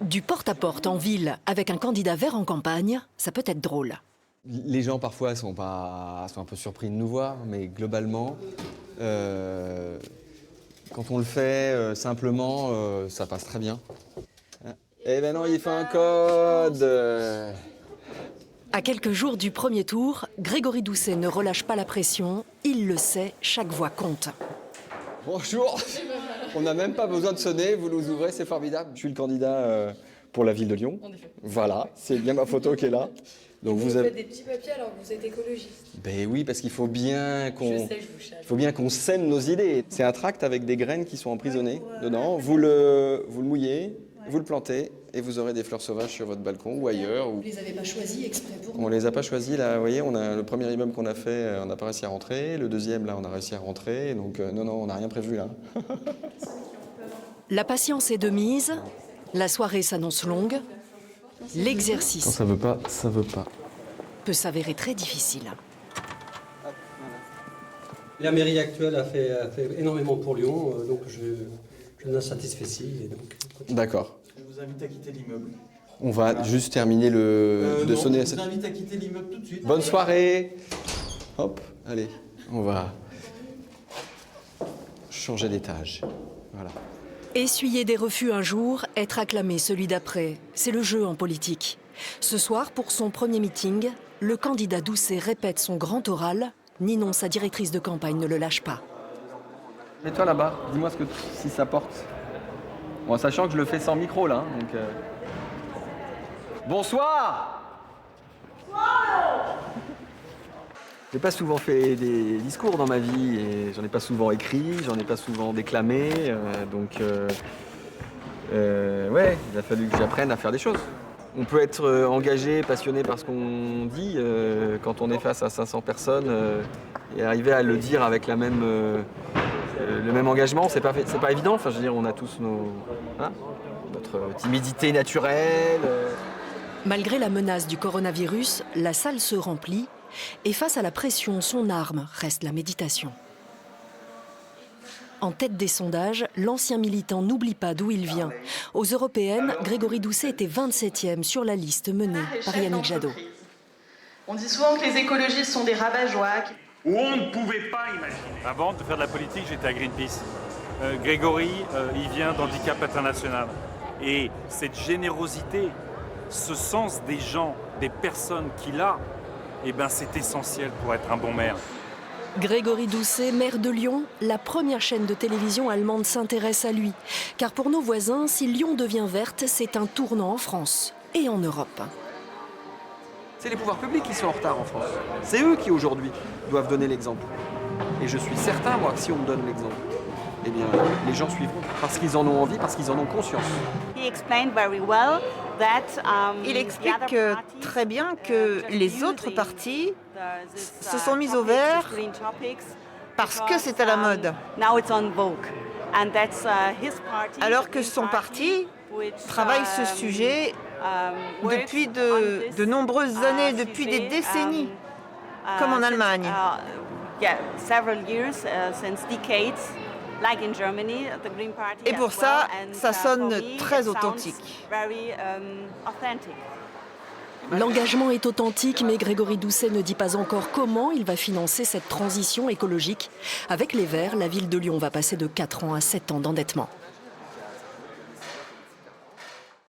Du porte-à-porte en ville avec un candidat vert en campagne, ça peut être drôle. Les gens parfois sont un peu surpris de nous voir, mais globalement, quand on le fait simplement, ça passe très bien. Eh ben non, il fait un code. À quelques jours du premier tour, Grégory Doucet ne relâche pas la pression. Il le sait, chaque voix compte. Bonjour. On n'a même pas besoin de sonner, vous nous ouvrez, c'est formidable. Je suis le candidat pour la ville de Lyon. Voilà, c'est bien ma photo qui est là. Donc vous faites des petits papiers alors que vous êtes écologiste. Ben oui, parce qu'il faut bien qu'on sème nos idées. C'est un tract avec des graines qui sont emprisonnées dedans. Vous le mouillez, vous le plantez et vous aurez des fleurs sauvages sur votre balcon ou ailleurs. Vous les avez pas choisis exprès pour nous? On les a pas choisis là. Vous voyez, on a le premier immeuble qu'on a fait, on n'a pas réussi à rentrer. Le deuxième là, on a réussi à rentrer. Donc non, on n'a rien prévu là. La patience est de mise. La soirée s'annonce longue. L'exercice Quand ça veut pas, ça veut pas. peut s'avérer très difficile. La mairie actuelle a fait énormément pour Lyon, donc je la satisfais. D'accord. Je vous invite à quitter l'immeuble. On va juste terminer de sonner à Je vous invite à quitter l'immeuble tout de suite. Bonne soirée. Hop, allez, on va changer d'étage. Voilà. Essuyer des refus un jour, être acclamé celui d'après, c'est le jeu en politique. Ce soir, pour son premier meeting, le candidat Doucet répète son grand oral. Ninon, sa directrice de campagne, ne le lâche pas. Mets-toi là-bas, dis-moi si ça porte. Bon, sachant que je le fais sans micro là, donc. Bonsoir. J'ai pas souvent fait des discours dans ma vie et j'en ai pas souvent écrit, j'en ai pas souvent déclamé, ouais, il a fallu que j'apprenne à faire des choses. On peut être engagé, passionné par ce qu'on dit quand on est face à 500 personnes et arriver à le dire avec le même engagement, c'est pas évident. Enfin, je veux dire, on a tous notre timidité naturelle. Malgré la menace du coronavirus, la salle se remplit. Et face à la pression, son arme reste la méditation. En tête des sondages, l'ancien militant n'oublie pas d'où il vient. Aux européennes, Grégory Doucet était 27e sur la liste menée par Yannick Jadot. On dit souvent que les écologistes sont des rabat-joie. Où on ne pouvait pas imaginer. Avant de faire de la politique, j'étais à Greenpeace. Grégory, il vient d'Handicap International. Et cette générosité, ce sens des gens, des personnes qu'il a, eh ben, c'est essentiel pour être un bon maire. Grégory Doucet, maire de Lyon, la première chaîne de télévision allemande s'intéresse à lui. Car pour nos voisins, si Lyon devient verte, c'est un tournant en France et en Europe. C'est les pouvoirs publics qui sont en retard en France. C'est eux qui aujourd'hui doivent donner l'exemple. Et je suis certain, moi, que si on me donne l'exemple, eh bien, les gens suivront. Parce qu'ils en ont envie, parce qu'ils en ont conscience. Il explique très bien que les autres partis se sont mis au vert parce que c'est à la mode. Alors que son parti travaille ce sujet depuis de nombreuses années, depuis des décennies, comme en Allemagne. Et pour ça, ça sonne très authentique. L'engagement est authentique, mais Grégory Doucet ne dit pas encore comment il va financer cette transition écologique. Avec les Verts, la ville de Lyon va passer de 4 ans à 7 ans d'endettement.